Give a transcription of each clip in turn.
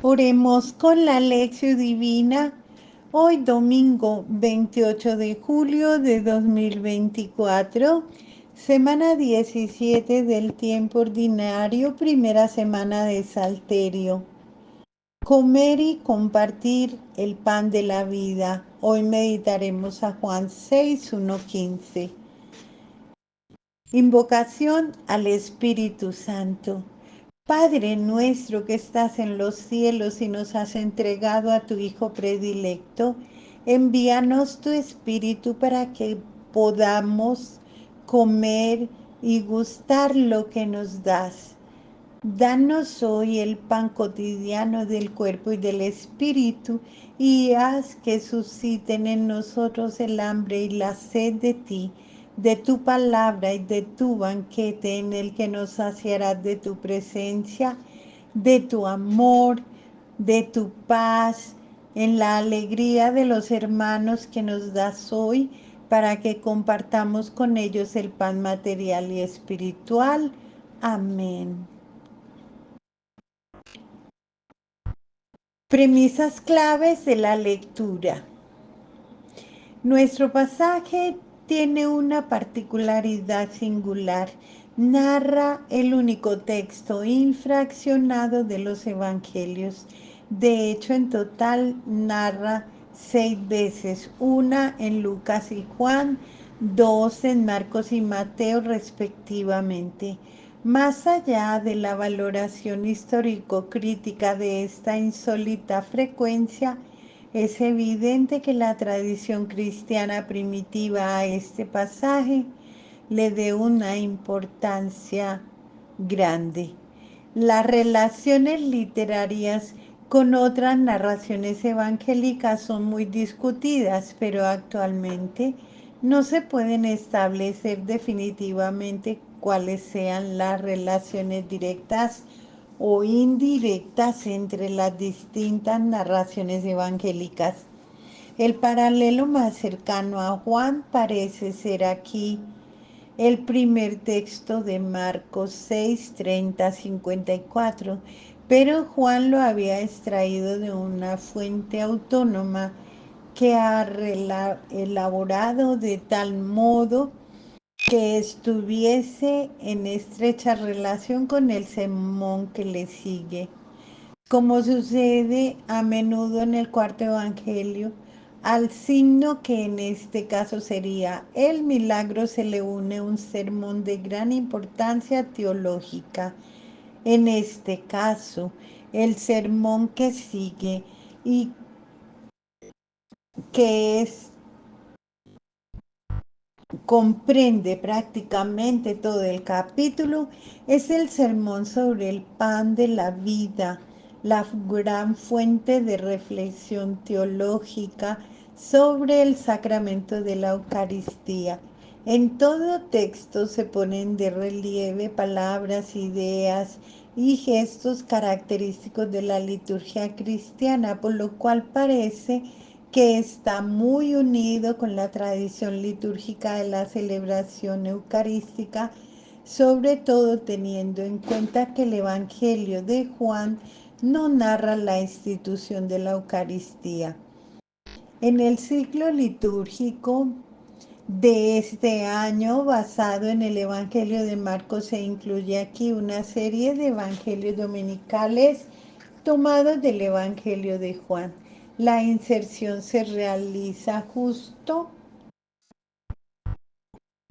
Oremos con la lección divina. Hoy domingo 28 de julio de 2024, semana 17 del tiempo ordinario, primera semana de Salterio. Comer y compartir el pan de la vida. Hoy meditaremos a Juan 6, 1-15. Invocación al Espíritu Santo. Padre nuestro que estás en los cielos y nos has entregado a tu Hijo predilecto, envíanos tu Espíritu para que podamos comer y gustar lo que nos das. Danos hoy el pan cotidiano del cuerpo y del Espíritu, y haz que susciten en nosotros el hambre y la sed de ti, de tu palabra y de tu banquete en el que nos saciarás de tu presencia, de tu amor, de tu paz, en la alegría de los hermanos que nos das hoy, para que compartamos con ellos el pan material y espiritual. Amén. Premisas claves de la lectura. Nuestro pasaje tiene una particularidad singular. Narra el único texto infraccionado de los evangelios. De hecho, en total narra 6 veces, una en Lucas y Juan, 2 en Marcos y Mateo respectivamente. Más allá de la valoración histórico-crítica de esta insólita frecuencia, es evidente que la tradición cristiana primitiva a este pasaje le dé una importancia grande. Las relaciones literarias con otras narraciones evangélicas son muy discutidas, pero actualmente no se pueden establecer definitivamente cuáles sean las relaciones directas o indirectas entre las distintas narraciones evangélicas. El paralelo más cercano a Juan parece ser aquí el primer texto de Marcos 6, 30, 54, pero Juan lo había extraído de una fuente autónoma que ha elaborado de tal modo que estuviese en estrecha relación con el sermón que le sigue. Como sucede a menudo en el cuarto evangelio, al signo que en este caso sería el milagro se le une un sermón de gran importancia teológica. En este caso, el sermón que sigue y que comprende prácticamente todo el capítulo, es el sermón sobre el pan de la vida, la gran fuente de reflexión teológica sobre el sacramento de la Eucaristía. En todo texto se ponen de relieve palabras, ideas y gestos característicos de la liturgia cristiana, por lo cual parece que está muy unido con la tradición litúrgica de la celebración eucarística, sobre todo teniendo en cuenta que el Evangelio de Juan no narra la institución de la Eucaristía. En el ciclo litúrgico de este año, basado en el Evangelio de Marcos, se incluye aquí una serie de evangelios dominicales tomados del Evangelio de Juan. La inserción se realiza justo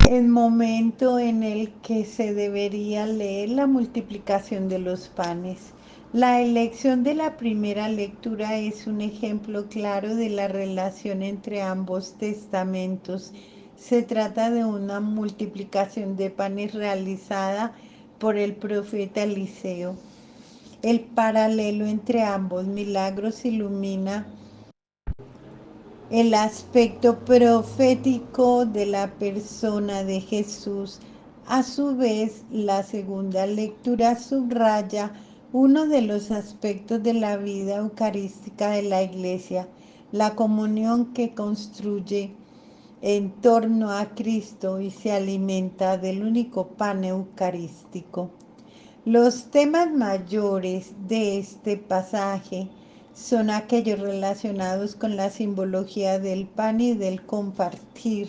en el momento en el que se debería leer la multiplicación de los panes. La elección de la primera lectura es un ejemplo claro de la relación entre ambos testamentos. Se trata de una multiplicación de panes realizada por el profeta Eliseo. El paralelo entre ambos milagros ilumina el aspecto profético de la persona de Jesús. A su vez, la segunda lectura subraya uno de los aspectos de la vida eucarística de la Iglesia, la comunión que construye en torno a Cristo y se alimenta del único pan eucarístico. Los temas mayores de este pasaje son aquellos relacionados con la simbología del pan y del compartir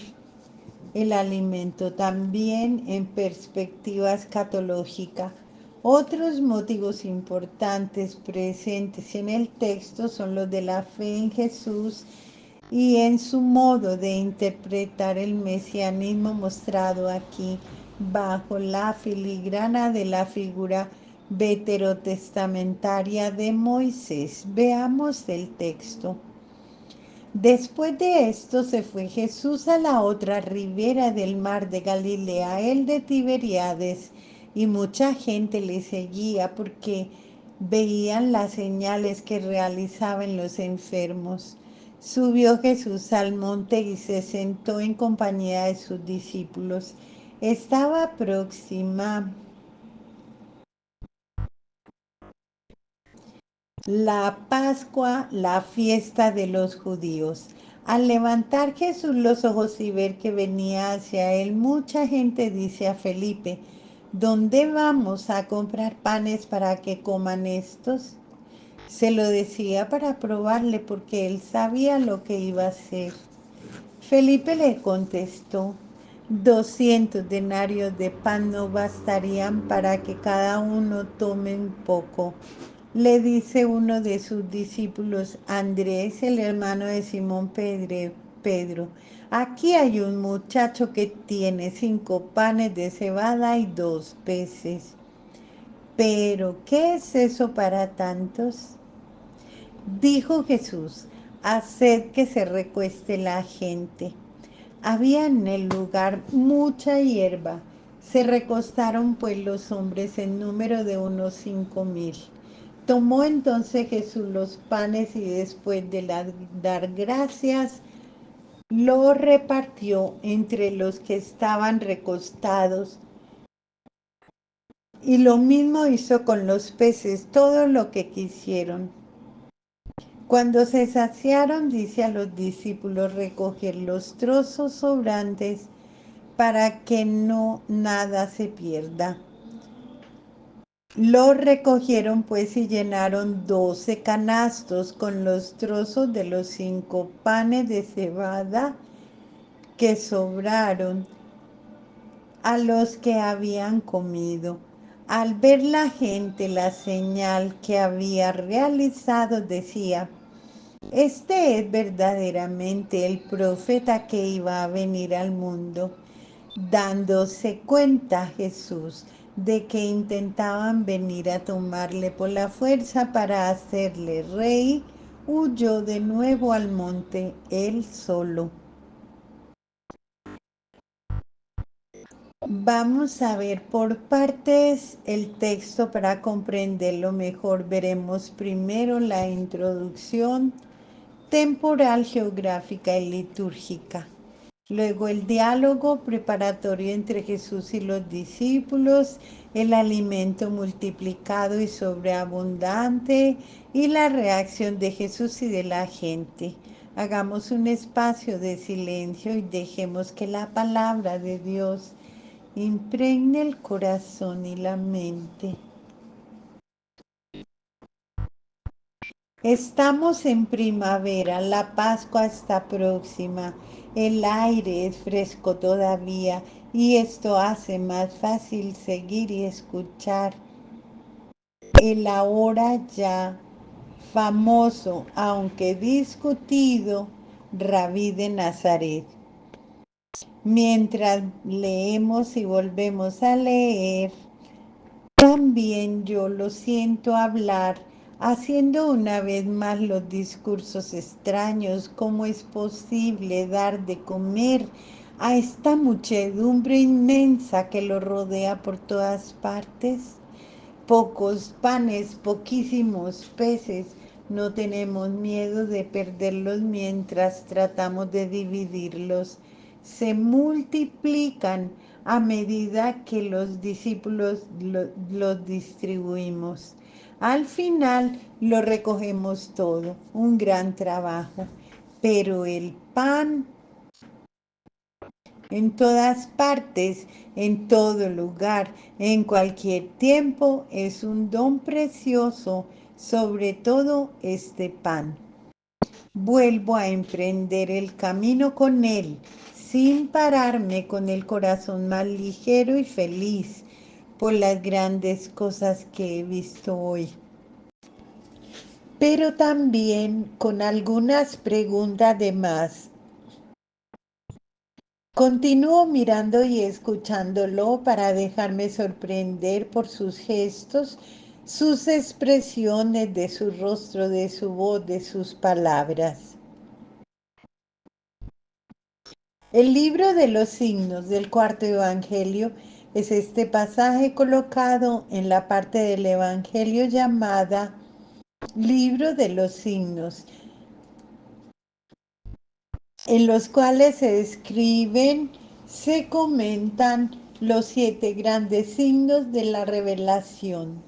el alimento, también en perspectiva escatológica. Otros motivos importantes presentes en el texto son los de la fe en Jesús y en su modo de interpretar el mesianismo mostrado aquí bajo la filigrana de la figura veterotestamentaria de Moisés. Veamos el texto. Después de esto se fue Jesús a la otra ribera del mar de Galilea, el de Tiberíades, y mucha gente le seguía porque veían las señales que realizaban los enfermos. Subió Jesús al monte y se sentó en compañía de sus discípulos. Estaba próxima la Pascua, la fiesta de los judíos. Al levantar Jesús los ojos y ver que venía hacia él, mucha gente dice a Felipe, ¿dónde vamos a comprar panes para que coman estos? Se lo decía para probarle porque él sabía lo que iba a hacer. Felipe le contestó, 200 denarios de pan no bastarían para que cada uno tome un poco. Le dice uno de sus discípulos, Andrés, el hermano de Simón Pedro, aquí hay un muchacho que tiene 5 panes de cebada y 2 peces. Pero, ¿qué es eso para tantos? Dijo Jesús, haced que se recueste la gente. Había en el lugar mucha hierba. Se recostaron pues los hombres en número de unos 5,000. Tomó entonces Jesús los panes y después de dar gracias, los repartió entre los que estaban recostados. Y lo mismo hizo con los peces, todo lo que quisieron. Cuando se saciaron, dice a los discípulos recoger los trozos sobrantes para que no nada se pierda. Lo recogieron pues y llenaron 12 canastos con los trozos de los 5 panes de cebada que sobraron a los que habían comido. Al ver la gente la señal que había realizado, decía, este es verdaderamente el profeta que iba a venir al mundo. Dándose cuenta Jesús de que intentaban venir a tomarle por la fuerza para hacerle rey, huyó de nuevo al monte él solo. Vamos a ver por partes el texto para comprenderlo mejor. Veremos primero la introducción temporal, geográfica y litúrgica. Luego el diálogo preparatorio entre Jesús y los discípulos, el alimento multiplicado y sobreabundante y la reacción de Jesús y de la gente. Hagamos un espacio de silencio y dejemos que la palabra de Dios impregne el corazón y la mente. Estamos en primavera, la Pascua está próxima, el aire es fresco todavía y esto hace más fácil seguir y escuchar el ahora ya famoso, aunque discutido, Rabí de Nazaret. Mientras leemos y volvemos a leer, también yo lo siento hablar, haciendo una vez más los discursos extraños. ¿Cómo es posible dar de comer a esta muchedumbre inmensa que lo rodea por todas partes? Pocos panes, poquísimos peces. No tenemos miedo de perderlos mientras tratamos de dividirlos. Se multiplican a medida que los discípulos los distribuimos. Al final lo recogemos todo, un gran trabajo. Pero el pan en todas partes, en todo lugar, en cualquier tiempo, es un don precioso, sobre todo este pan. Vuelvo a emprender el camino con él, sin pararme, con el corazón más ligero y feliz por las grandes cosas que he visto hoy, pero también con algunas preguntas de más. Continúo mirando y escuchándolo para dejarme sorprender por sus gestos, sus expresiones, de su rostro, de su voz, de sus palabras. El libro de los signos del cuarto evangelio es este pasaje colocado en la parte del evangelio llamada libro de los signos, en los cuales se describen, se comentan los 7 grandes signos de la revelación,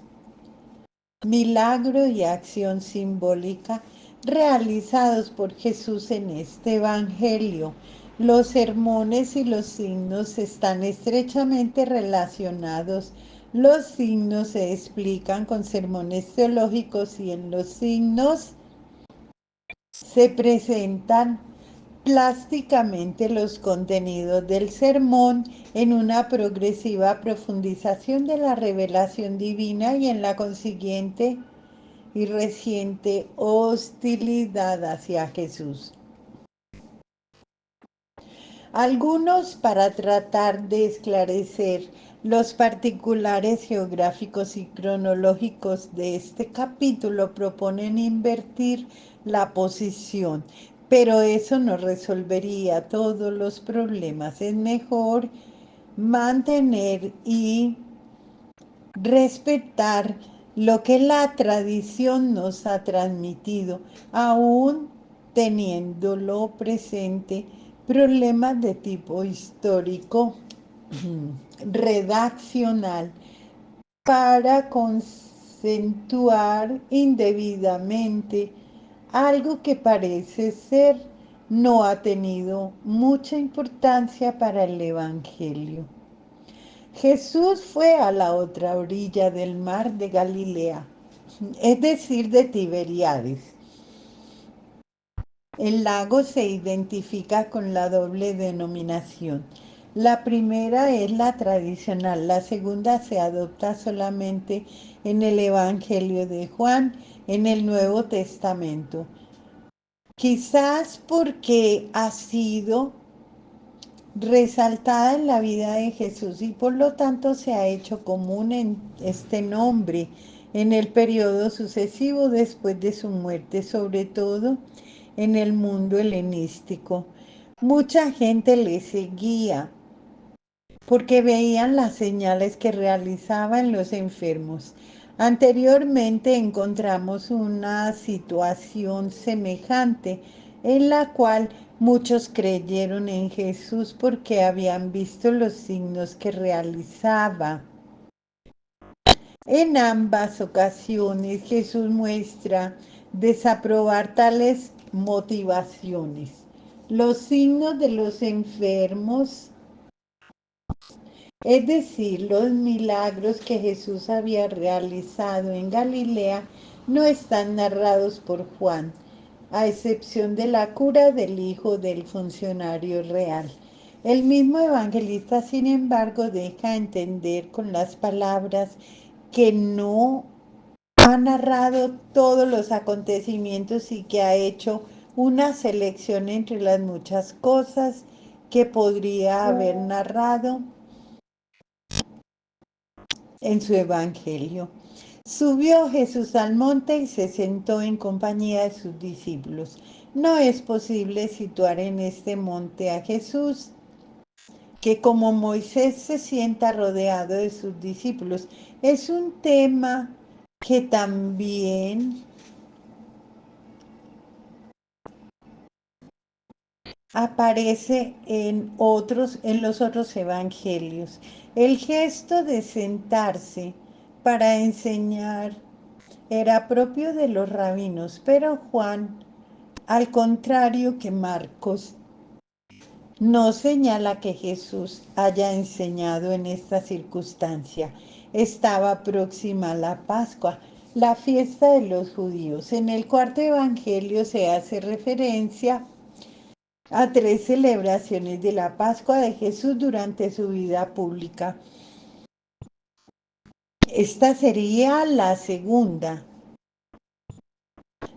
milagro y acción simbólica realizados por Jesús en este Evangelio. Los sermones y los signos están estrechamente relacionados. Los signos se explican con sermones teológicos y en los signos se presentan plásticamente los contenidos del sermón en una progresiva profundización de la revelación divina y en la consiguiente y reciente hostilidad hacia Jesús. Algunos, para tratar de esclarecer los particulares geográficos y cronológicos de este capítulo, proponen invertir la posición, pero eso no resolvería todos los problemas. Es mejor mantener y respetar lo que la tradición nos ha transmitido, aún teniéndolo presente problemas de tipo histórico, redaccional, para concentuar indebidamente algo que parece ser no ha tenido mucha importancia para el Evangelio. Jesús fue a la otra orilla del mar de Galilea, es decir, de Tiberíades. El lago se identifica con la doble denominación. La primera es la tradicional, la segunda se adopta solamente en el Evangelio de Juan, en el Nuevo Testamento. Quizás porque ha sido resaltada en la vida de Jesús y por lo tanto se ha hecho común en este nombre en el periodo sucesivo después de su muerte, sobre todo en el mundo helenístico. Mucha gente le seguía porque veían las señales que realizaba en los enfermos. Anteriormente encontramos una situación semejante en la cual muchos creyeron en Jesús porque habían visto los signos que realizaba. En ambas ocasiones Jesús muestra desaprobar tales motivaciones. Los signos de los enfermos, es decir, los milagros que Jesús había realizado en Galilea, no están narrados por Juan, a excepción de la cura del hijo del funcionario real. El mismo evangelista, sin embargo, deja entender con las palabras que no ha narrado todos los acontecimientos y que ha hecho una selección entre las muchas cosas que podría haber narrado en su evangelio. Subió Jesús al monte y se sentó en compañía de sus discípulos. No es posible situar en este monte a Jesús, que como Moisés se sienta rodeado de sus discípulos. Es un tema que también aparece en los otros evangelios. El gesto de sentarse para enseñar era propio de los rabinos, pero Juan, al contrario que Marcos, No señala que Jesús haya enseñado en esta circunstancia. Estaba próxima la Pascua, la fiesta de los judíos. En el cuarto evangelio se hace referencia a tres celebraciones de la Pascua de Jesús durante su vida pública. Esta sería la segunda.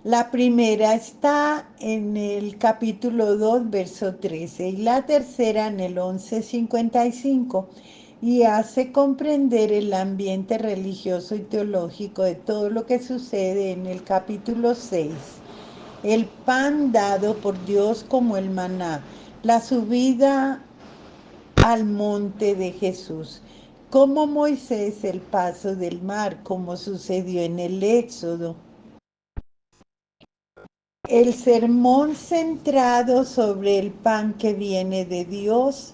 La primera está en el capítulo 2, verso 13, y la tercera en el 11:55, y hace comprender el ambiente religioso y teológico de todo lo que sucede en el capítulo 6. El pan dado por Dios como el maná, la subida al monte de Jesús, como Moisés el paso del mar, como sucedió en el Éxodo. El sermón centrado sobre el pan que viene de Dios,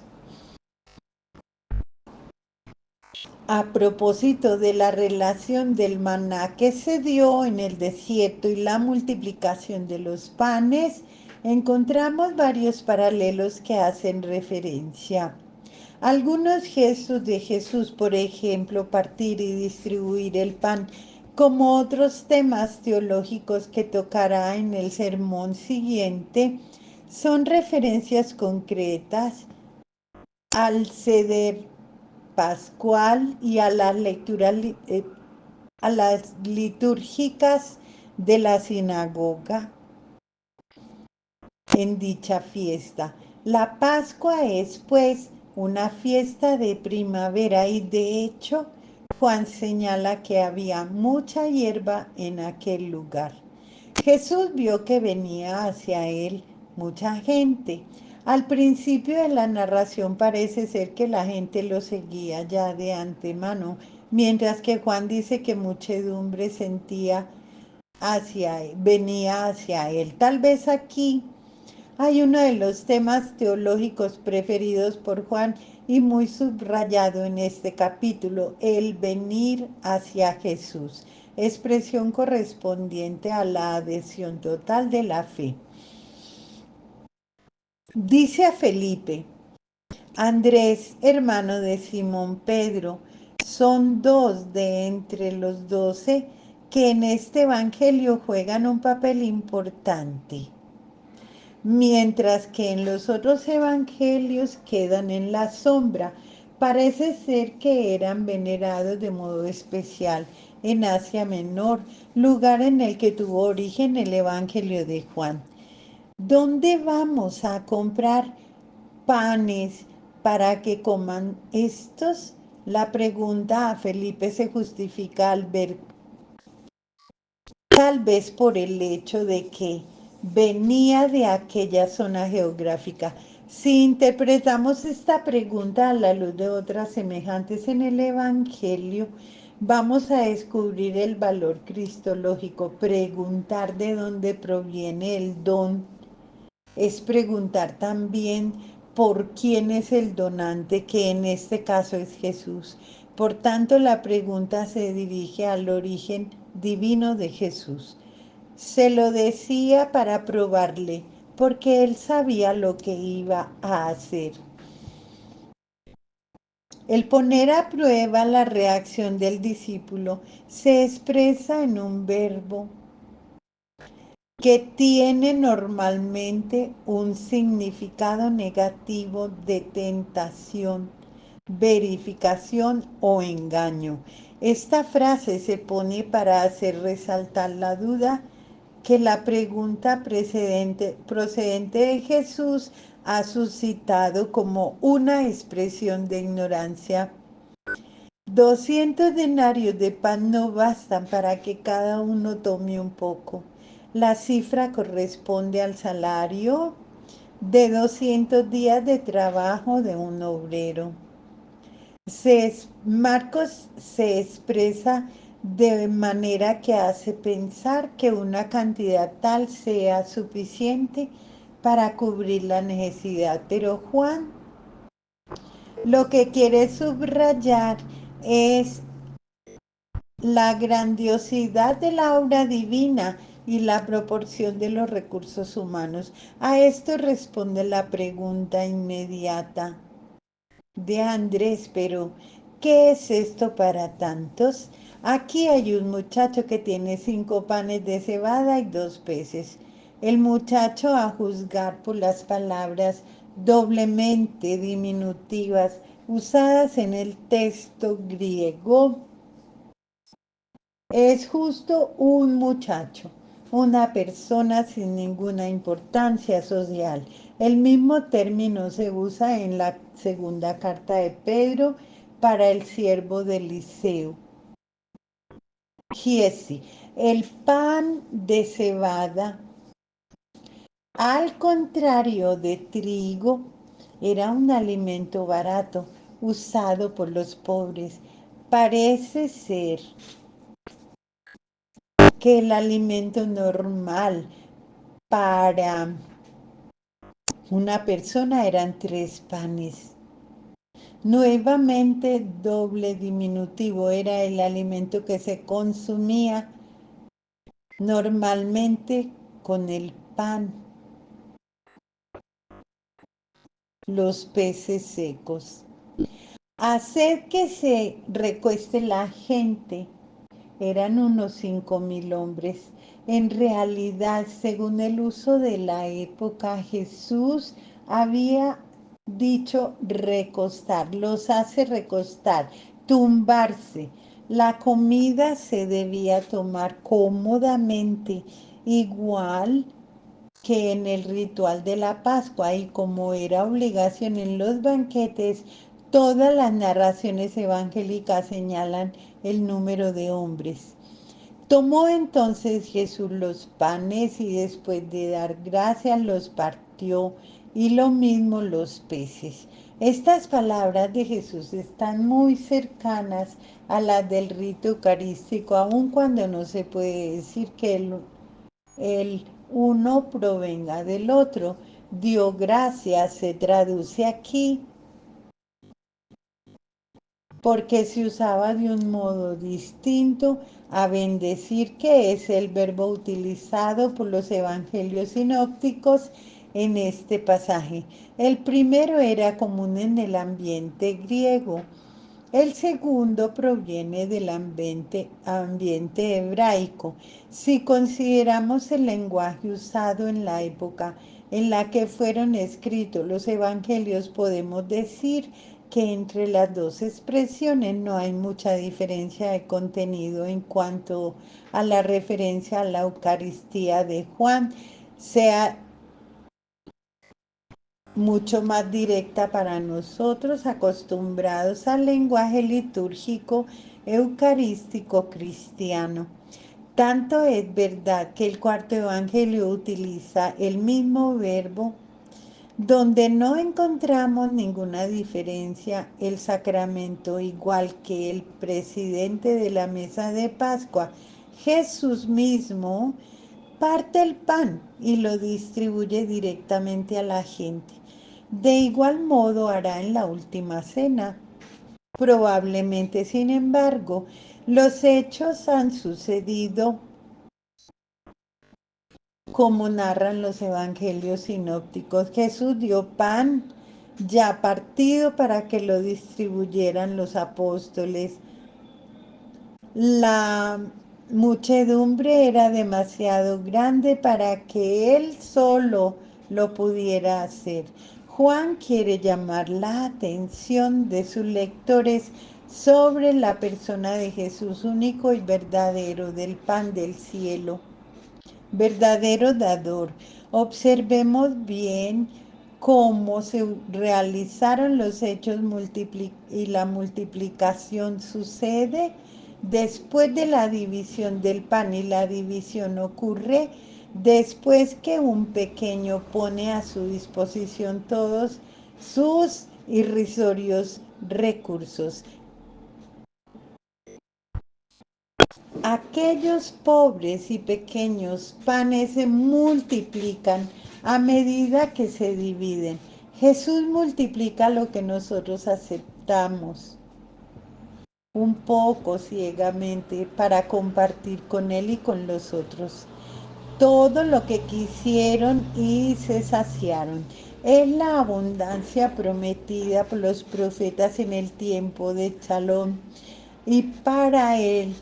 a propósito de la relación del maná que se dio en el desierto y la multiplicación de los panes, encontramos varios paralelos que hacen referencia. Algunos gestos de Jesús, por ejemplo, partir y distribuir el pan, como otros temas teológicos que tocará en el sermón siguiente, son referencias concretas al ceder pascual y a las lecturas a las litúrgicas de la sinagoga en dicha fiesta. La Pascua es pues una fiesta de primavera y de hecho Juan señala que había mucha hierba en aquel lugar. Jesús vio que venía hacia él mucha gente. Al principio de la narración parece ser que la gente lo seguía ya de antemano, mientras que Juan dice que muchedumbre sentía hacia él, venía hacia él. Tal vez aquí hay uno de los temas teológicos preferidos por Juan y muy subrayado en este capítulo, el venir hacia Jesús, expresión correspondiente a la adhesión total de la fe. Dice a Felipe: Andrés, hermano de Simón Pedro, son dos de entre los 12 que en este evangelio juegan un papel importante, mientras que en los otros evangelios quedan en la sombra. Parece ser que eran venerados de modo especial en Asia Menor, lugar en el que tuvo origen el evangelio de Juan. ¿Dónde vamos a comprar panes para que coman estos? La pregunta a Felipe se justifica al ver, tal vez por el hecho de que venía de aquella zona geográfica. Si interpretamos esta pregunta a la luz de otras semejantes en el Evangelio, vamos a descubrir el valor cristológico. Preguntar de dónde proviene el don es preguntar también por quién es el donante, que en este caso es Jesús. Por tanto, la pregunta se dirige al origen divino de Jesús. Se lo decía para probarle, porque él sabía lo que iba a hacer. El poner a prueba la reacción del discípulo se expresa en un verbo que tiene normalmente un significado negativo de tentación, verificación o engaño. Esta frase se pone para hacer resaltar la duda que la pregunta procedente de Jesús ha suscitado como una expresión de ignorancia. 200 denarios de pan no bastan para que cada uno tome un poco. La cifra corresponde al salario de 200 días de trabajo de un obrero. Marcos se expresa de manera que hace pensar que una cantidad tal sea suficiente para cubrir la necesidad, pero Juan lo que quiere subrayar es la grandiosidad de la obra divina, y la proporción de los recursos humanos. A esto responde la pregunta inmediata de Andrés, pero ¿qué es esto para tantos? Aquí hay un muchacho que tiene 5 panes de cebada y 2 peces. El muchacho, a juzgar por las palabras doblemente diminutivas usadas en el texto griego, es justo un muchacho, una persona sin ninguna importancia social. El mismo término se usa en la segunda carta de Pedro para el siervo de Eliseo. Giesi, el pan de cebada, al contrario de trigo, era un alimento barato usado por los pobres. Parece ser que el alimento normal para una persona eran 3 panes. Nuevamente doble diminutivo, era el alimento que se consumía normalmente con el pan, los peces secos. Haced que se recueste la gente. Eran unos 5.000 hombres. En realidad, según el uso de la época, Jesús había dicho recostar, los hace recostar, tumbarse. La comida se debía tomar cómodamente, igual que en el ritual de la Pascua, y como era obligación en los banquetes, todas las narraciones evangélicas señalan el número de hombres. Tomó entonces Jesús los panes y después de dar gracias los partió, y lo mismo los peces. Estas palabras de Jesús están muy cercanas a las del rito eucarístico, aun cuando no se puede decir que el uno provenga del otro. Dio gracias se traduce aquí porque se usaba de un modo distinto a bendecir, que es el verbo utilizado por los evangelios sinópticos en este pasaje. El primero era común en el ambiente griego. El segundo proviene del ambiente hebraico. Si consideramos el lenguaje usado en la época en la que fueron escritos los evangelios, podemos decir que entre las dos expresiones no hay mucha diferencia de contenido en cuanto a la referencia a la Eucaristía de Juan, sea mucho más directa para nosotros acostumbrados al lenguaje litúrgico eucarístico cristiano. Tanto es verdad que el cuarto evangelio utiliza el mismo verbo, donde no encontramos ninguna diferencia. El sacramento, igual que el presidente de la mesa de Pascua, Jesús mismo, parte el pan y lo distribuye directamente a la gente. De igual modo hará en la última cena. Probablemente, sin embargo, los hechos han sucedido como narran los evangelios sinópticos. Jesús dio pan ya partido para que lo distribuyeran los apóstoles. La muchedumbre era demasiado grande para que él solo lo pudiera hacer. Juan quiere llamar la atención de sus lectores sobre la persona de Jesús, único y verdadero, del pan del cielo, verdadero dador. Observemos bien cómo se realizaron los hechos y la multiplicación sucede después de la división del pan, y la división ocurre después que un pequeño pone a su disposición todos sus irrisorios recursos. Aquellos pobres y pequeños panes se multiplican a medida que se dividen. Jesús multiplica lo que nosotros aceptamos un poco ciegamente para compartir con Él y con los otros. todo lo que quisieron y se saciaron. Es la abundancia prometida por los profetas en el tiempo de Chalón y para el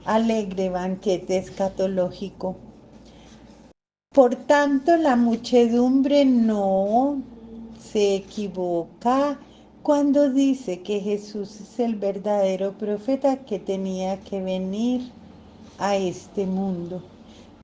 alegre banquete escatológico. Por tanto, la muchedumbre no se equivoca cuando dice que Jesús es el verdadero profeta que tenía que venir a este mundo.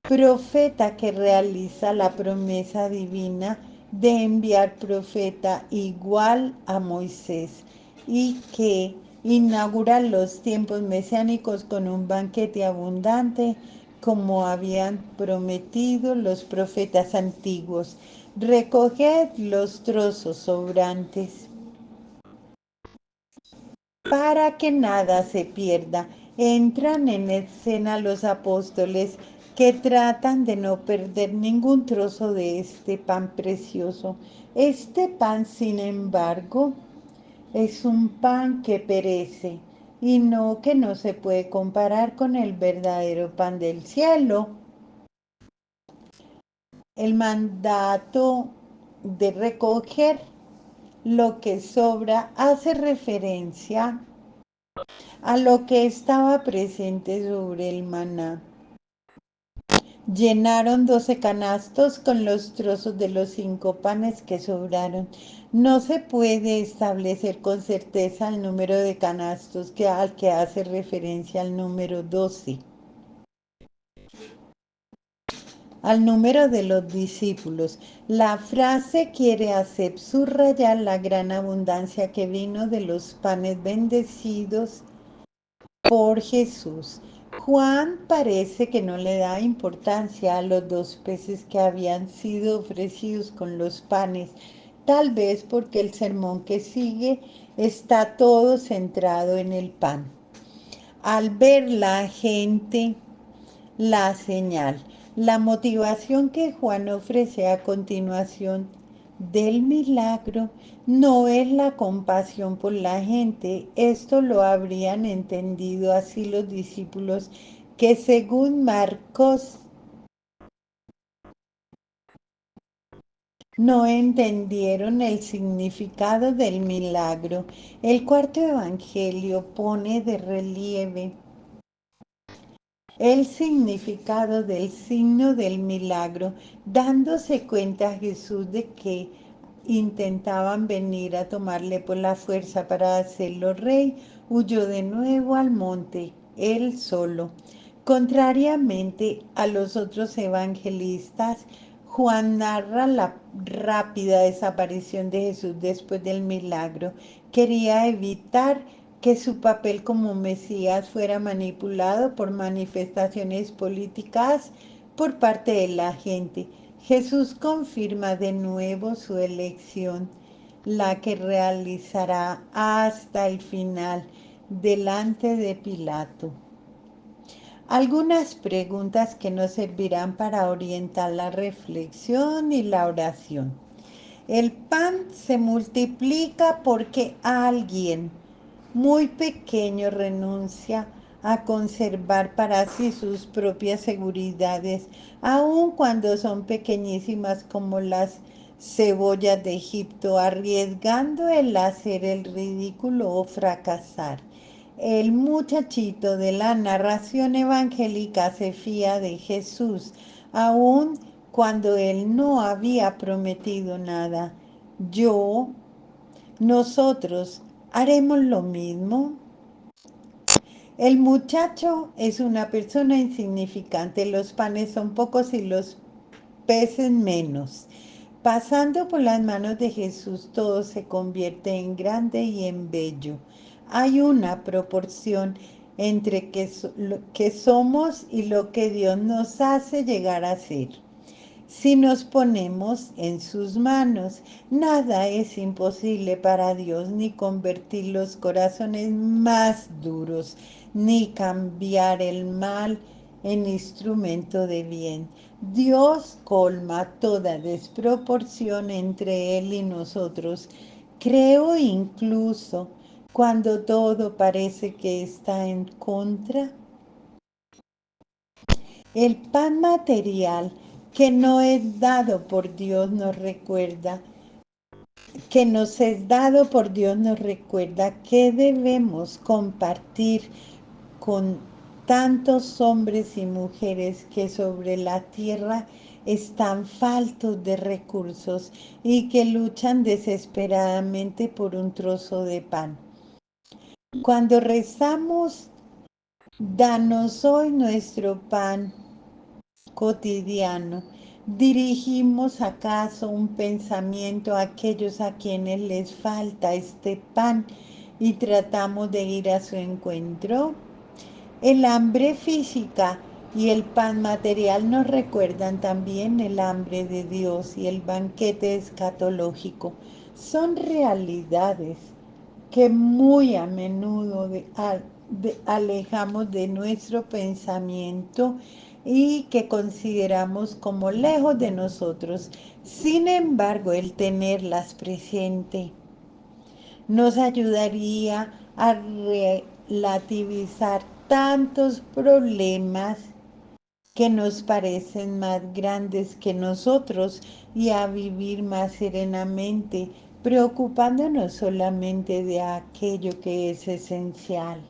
Profeta que realiza la promesa divina de enviar profeta igual a Moisés y que inaugura los tiempos mesiánicos con un banquete abundante como habían prometido los profetas antiguos. Recoged los trozos sobrantes para que nada se pierda. Entran en escena los apóstoles que tratan de no perder ningún trozo de este pan precioso. Este pan, sin embargo, es un pan que perece y no que no se puede comparar con el verdadero pan del cielo. El mandato de recoger lo que sobra hace referencia a lo que estaba presente sobre el maná. Llenaron 12 canastos con los trozos de los 5 panes que sobraron. No se puede establecer con certeza el número de canastos al que hace referencia el número 12, al número de los discípulos. La frase quiere hacer subrayar la gran abundancia que vino de los panes bendecidos por Jesús. Juan parece que no le da importancia a los 2 peces que habían sido ofrecidos con los panes, tal vez porque el sermón que sigue está todo centrado en el pan. Al ver la gente la señal. La motivación que Juan ofrece a continuación del milagro no es la compasión por la gente. Esto lo habrían entendido así los discípulos que según Marcos no entendieron el significado del milagro. El cuarto evangelio pone de relieve el significado del signo del milagro, dándose cuenta Jesús de que intentaban venir a tomarle por la fuerza para hacerlo rey, huyó de nuevo al monte, él solo. Contrariamente a los otros evangelistas, Juan narra la rápida desaparición de Jesús después del milagro. Quería evitar que su papel como Mesías fuera manipulado por manifestaciones políticas por parte de la gente. Jesús confirma de nuevo su elección, la que realizará hasta el final delante de Pilato. Algunas preguntas que nos servirán para orientar la reflexión y la oración. El pan se multiplica porque alguien muy pequeño renuncia a conservar para sí sus propias seguridades, aun cuando son pequeñísimas como las cebollas de Egipto, arriesgando el hacer el ridículo o fracasar. El muchachito de la narración evangélica se fía de Jesús, aun cuando él no había prometido nada. Nosotros haremos lo mismo. El muchacho es una persona insignificante, los panes son pocos y los peces menos. Pasando por las manos de Jesús todo se convierte en grande y en bello. Hay una proporción entre lo que somos y lo que Dios nos hace llegar a ser. Si nos ponemos en sus manos, nada es imposible para Dios, ni convertir los corazones más duros, ni cambiar el mal en instrumento de bien. Dios colma toda desproporción entre Él y nosotros. Creo incluso cuando todo parece que está en contra El pan material que no es dado por Dios nos recuerda, que nos es dado por Dios nos recuerda que debemos compartir con tantos hombres y mujeres que sobre la tierra están faltos de recursos y que luchan desesperadamente por un trozo de pan. Cuando rezamos, danos hoy nuestro pan cotidiano, ¿dirigimos acaso un pensamiento a aquellos a quienes les falta este pan y tratamos de ir a su encuentro? El hambre física y el pan material nos recuerdan también el hambre de Dios y el banquete escatológico. Son realidades que muy a menudo alejamos de nuestro pensamiento y que consideramos como lejos de nosotros. Sin embargo, el tenerlas presente nos ayudaría a relativizar tantos problemas que nos parecen más grandes que nosotros y a vivir más serenamente, preocupándonos solamente de aquello que es esencial.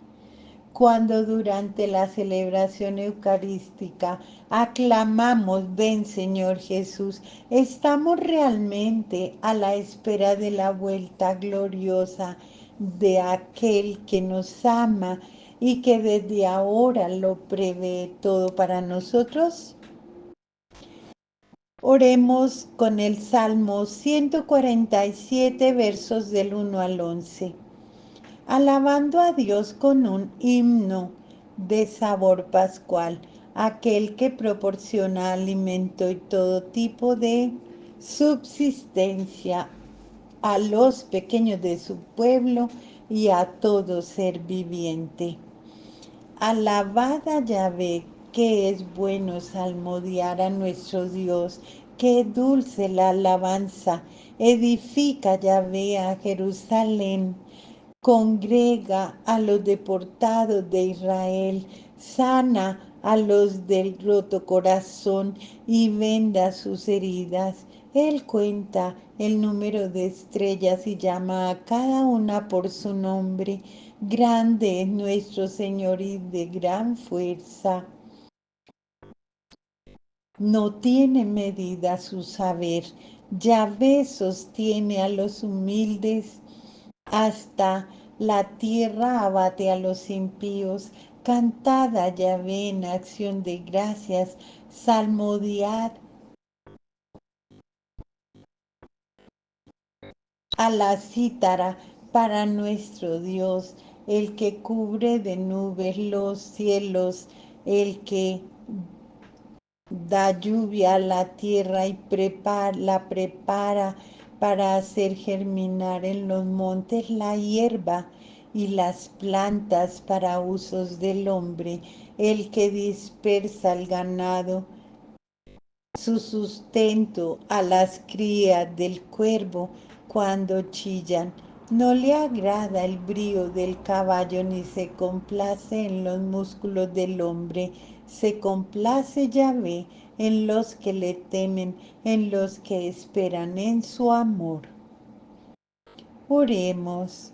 Cuando durante la celebración eucarística aclamamos, ven Señor Jesús, estamos realmente a la espera de la vuelta gloriosa de aquel que nos ama y que desde ahora lo prevé todo para nosotros. Oremos con el Salmo 147, versos del 1 al 11, alabando a Dios con un himno de sabor pascual, aquel que proporciona alimento y todo tipo de subsistencia a los pequeños de su pueblo y a todo ser viviente. Alabad a Yahvé, que es bueno salmodiar a nuestro Dios, que dulce la alabanza. Edifica Yahvé a Jerusalén, congrega a los deportados de Israel, sana a los del roto corazón y venda sus heridas. Él cuenta el número de estrellas y llama a cada una por su nombre. Grande es nuestro Señor y de gran fuerza. No tiene medida su saber. Yahvé sostiene a los humildes, hasta la tierra abate a los impíos. Cantad a Yahvé en acción de gracias, salmodiad a la cítara para nuestro Dios, el que cubre de nubes los cielos, el que da lluvia a la tierra y la prepara para hacer germinar en los montes la hierba y las plantas para usos del hombre, el que dispersa el ganado, su sustento a las crías del cuervo cuando chillan. No le agrada el brío del caballo ni se complace en los músculos del hombre. Se complace Yahvé en los que le temen, en los que esperan en su amor. Oremos.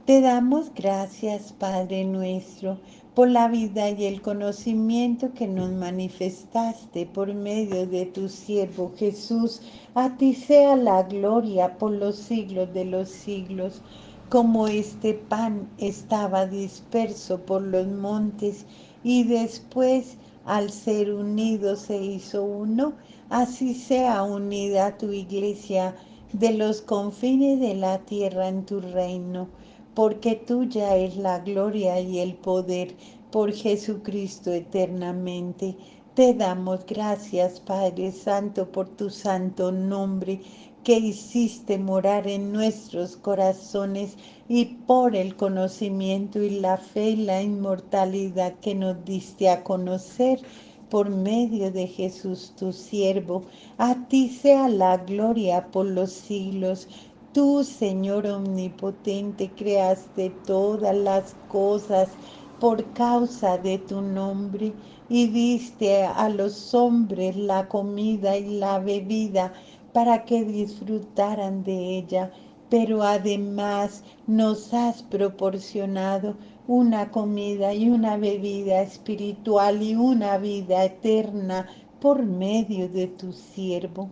Te damos gracias, Padre nuestro, por la vida y el conocimiento que nos manifestaste por medio de tu siervo Jesús. A ti sea la gloria por los siglos de los siglos. Como este pan estaba disperso por los montes y después al ser unido se hizo uno, así sea unida tu iglesia de los confines de la tierra en tu reino, porque tuya es la gloria y el poder por Jesucristo eternamente. Te damos gracias, Padre Santo, por tu santo nombre que hiciste morar en nuestros corazones y por el conocimiento y la fe y la inmortalidad que nos diste a conocer por medio de Jesús tu siervo. A ti sea la gloria por los siglos. Tú, Señor omnipotente, creaste todas las cosas por causa de tu nombre y diste a los hombres la comida y la bebida para que disfrutaran de ella, pero además nos has proporcionado una comida y una bebida espiritual y una vida eterna por medio de tu siervo.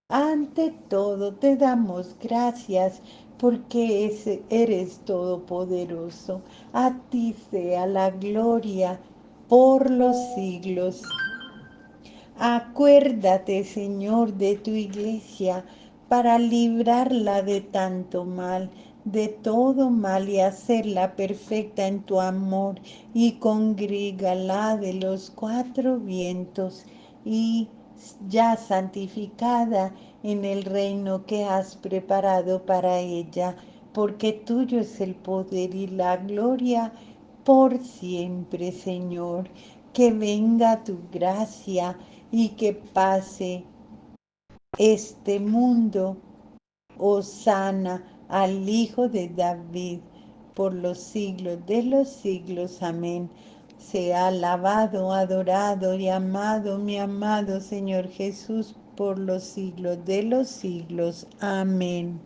Ante todo te damos gracias porque eres todopoderoso. A ti sea la gloria por los siglos. Acuérdate, Señor, de tu iglesia para librarla de tanto mal, de todo mal y hacerla perfecta en tu amor y congrégala de los cuatro vientos y ya santificada en el reino que has preparado para ella, porque tuyo es el poder y la gloria por siempre, Señor. Que venga tu gracia y que pase este mundo, Hosana al Hijo de David, por los siglos de los siglos. Amén. Sea alabado, adorado y amado mi amado Señor Jesús por los siglos de los siglos. Amén.